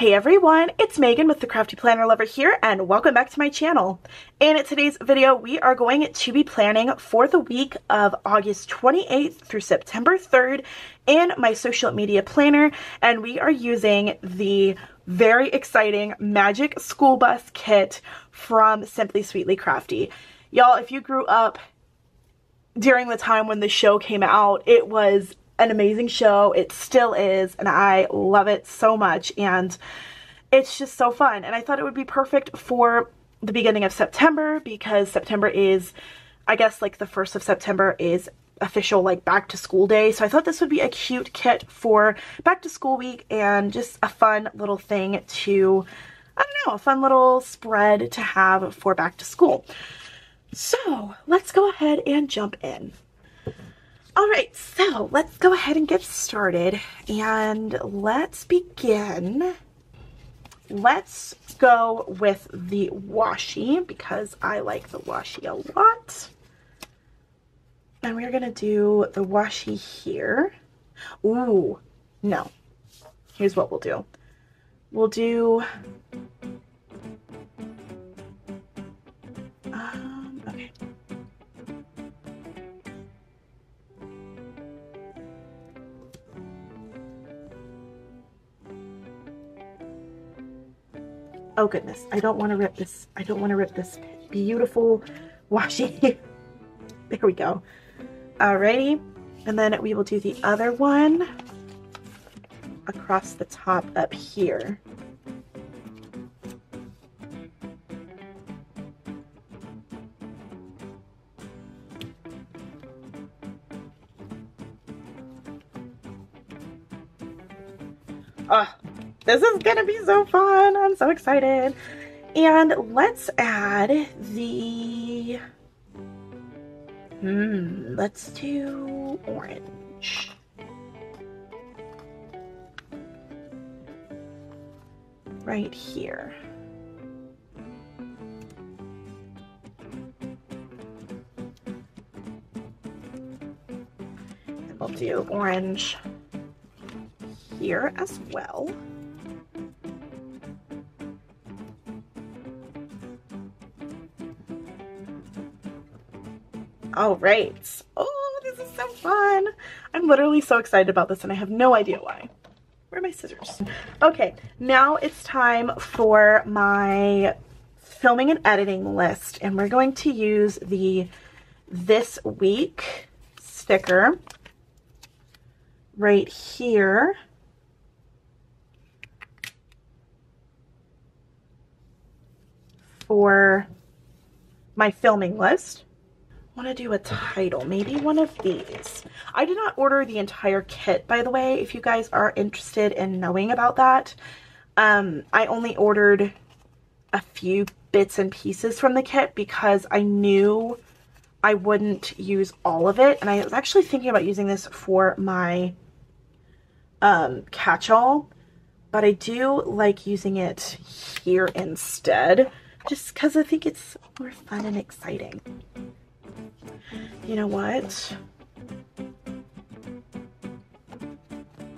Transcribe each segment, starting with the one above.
Hey everyone, it's Megan with the CraftyPlannerLovR here, and welcome back to my channel. And in today's video, we are going to be planning for the week of August 28th through September 3rd in my social media planner, and we are using the very exciting Magic School Bus kit from SimplySweetlyCrafty. Y'all, if you grew up during the time when the show came out, it was an amazing show. It still is, and I love it so much, and it's just so fun. And I thought it would be perfect for the beginning of September, because September is, I guess, like the 1st of September is official like back to school day. So I thought this would be a cute kit for back to school week and just a fun little thing to, I don't know, a fun little spread to have for back to school. So let's go ahead and jump in. Alright, so let's go ahead and get started, and let's begin. Let's go with the washi, because I like the washi a lot. And we're going to do the washi here. Ooh, no. Here's what we'll do. We'll do... okay. Oh goodness, I don't want to rip this. I don't want to rip this beautiful washi. There we go. Alrighty, and then we will do the other one across the top up here. This is gonna be so fun. I'm so excited. And let's add the, let's do orange. Right here. And we'll do orange here as well. All right. Oh, this is so fun. I'm literally so excited about this, and I have no idea why. Where are my scissors? Okay, now it's time for my filming and editing list, and we're going to use the This Week sticker right here. For my filming list. I want to do a title, maybe one of these. I did not order the entire kit, by the way, if you guys are interested in knowing about that. I only ordered a few bits and pieces from the kit because I knew I wouldn't use all of it, and I was actually thinking about using this for my catch-all, but I do like using it here instead, just because I think it's more fun and exciting. You know what?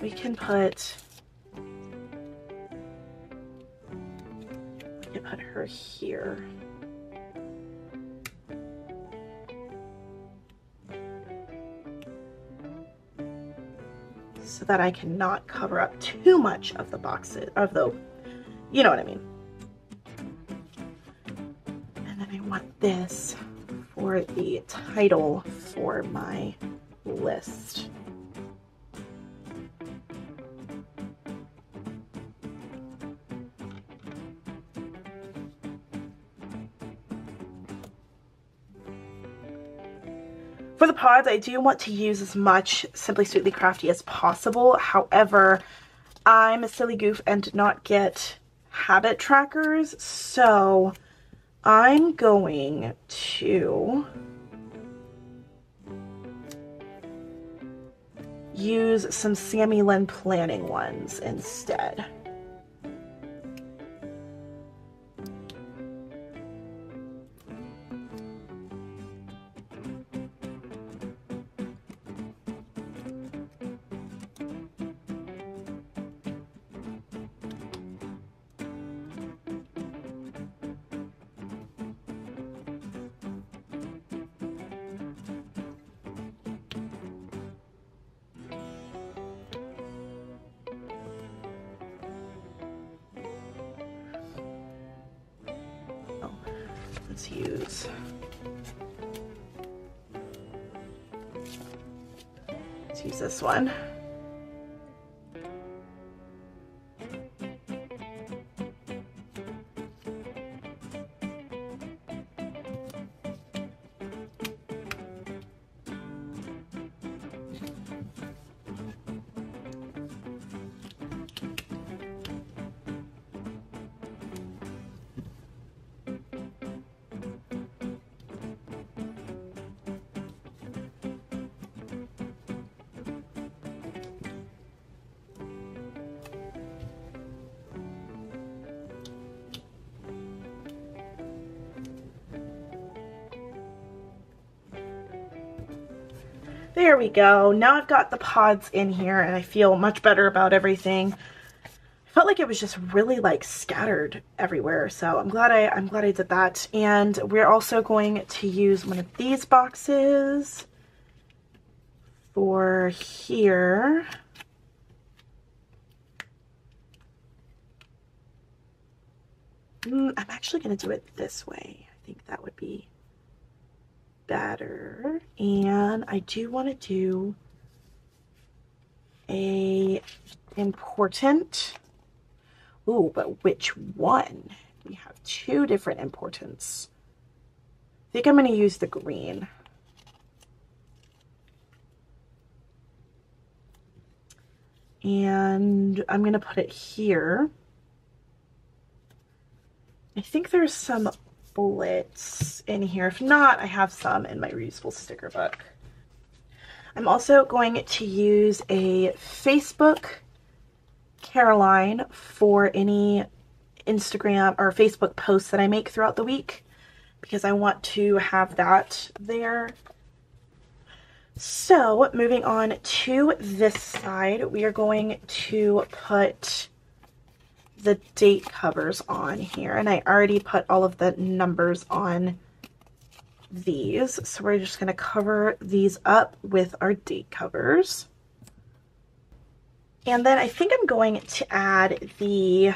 We can put her here. So that I cannot cover up too much of the boxes, of the, you know what I mean. And then I want this for the title for my list. For the pods, I do want to use as much SimplySweetlyCrafty as possible. However, I'm a silly goof and did not get habit trackers, so I'm going to use some Sammy Lynn planning ones instead. Let's use this one. There we go. Now I've got the pods in here and I feel much better about everything. I felt like it was just really like scattered everywhere, so I'm glad I did that. And we're also going to use one of these boxes for here. I'm actually going to do it this way. I think that would be better. And I do want to do a important. Ooh, but which one? We have two different importance. I think I'm going to use the green. And I'm going to put it here. I think there's some bullets in here. If not, I have some in my reusable sticker book. I'm also going to use a Facebook Caroline for any Instagram or Facebook posts that I make throughout the week, because I want to have that there. So moving on to this side, we are going to put the date covers on here, and I already put all of the numbers on these, so we're just going to cover these up with our date covers. And then I think I'm going to add the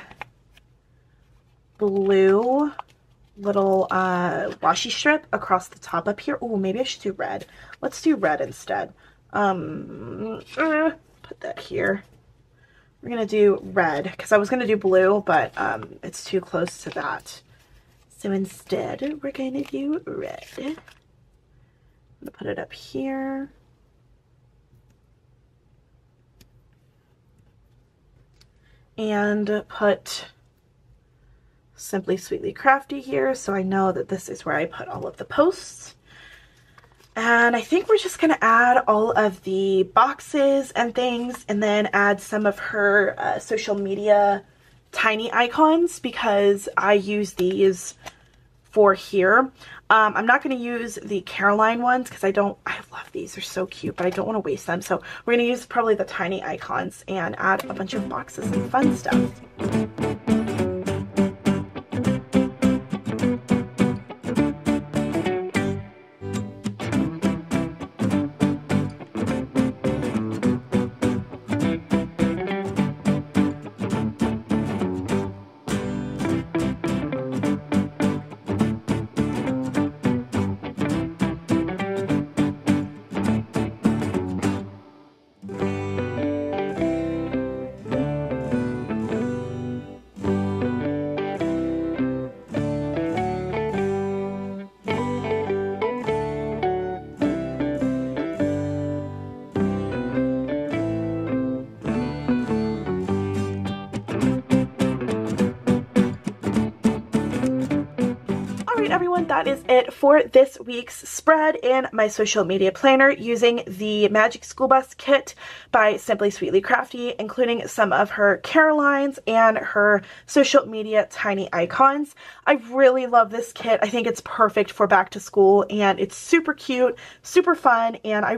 blue little washi strip across the top up here. Oh, maybe I should do red. Let's do red instead. Put that here. We're going to do red because I was going to do blue, but it's too close to that. So instead, we're going to do red. I'm going to put it up here. And put Simply Sweetly Crafty here, so I know that this is where I put all of the posts. And I think we're just going to add all of the boxes and things, and then add some of her social media tiny icons, because I use these for here. I'm not going to use the Caroline ones because I love these. They're so cute, but I don't want to waste them. So we're going to use probably the tiny icons and add a bunch of boxes and fun stuff. Everyone, that is it for this week's spread in my social media planner using the Magic School Bus kit by Simply Sweetly Crafty, including some of her Carolines and her social media tiny icons. I really love this kit. I think it's perfect for back to school, and it's super cute, super fun, and I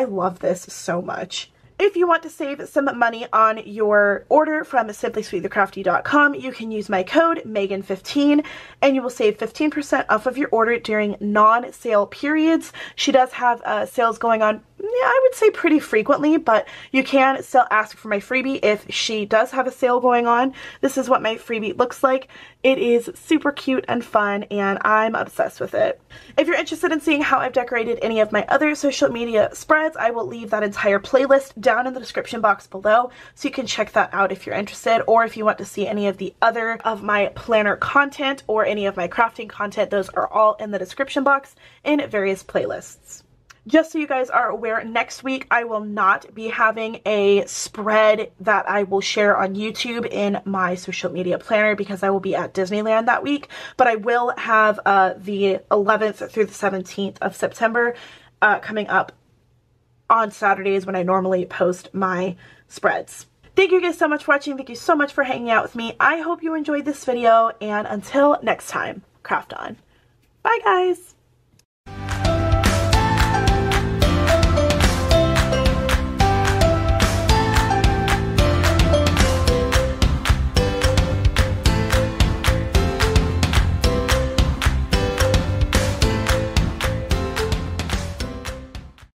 love this so much. If you want to save some money on your order from SimplySweetlyCrafty.com, you can use my code Megan15 and you will save 15% off of your order during non-sale periods. She does have sales going on I would say pretty frequently, but you can still ask for my freebie if she does have a sale going on. This is what my freebie looks like. It is super cute and fun, and I'm obsessed with it. If you're interested in seeing how I've decorated any of my other social media spreads, I will leave that entire playlist down in the description box below, so you can check that out if you're interested, or if you want to see any of the other of my planner content or any of my crafting content, those are all in the description box in various playlists. Just so you guys are aware, next week I will not be having a spread that I will share on YouTube in my social media planner because I will be at Disneyland that week, but I will have the 11th through the 17th of September coming up on Saturdays when I normally post my spreads. Thank you guys so much for watching. Thank you so much for hanging out with me. I hope you enjoyed this video, and until next time, craft on. Bye guys!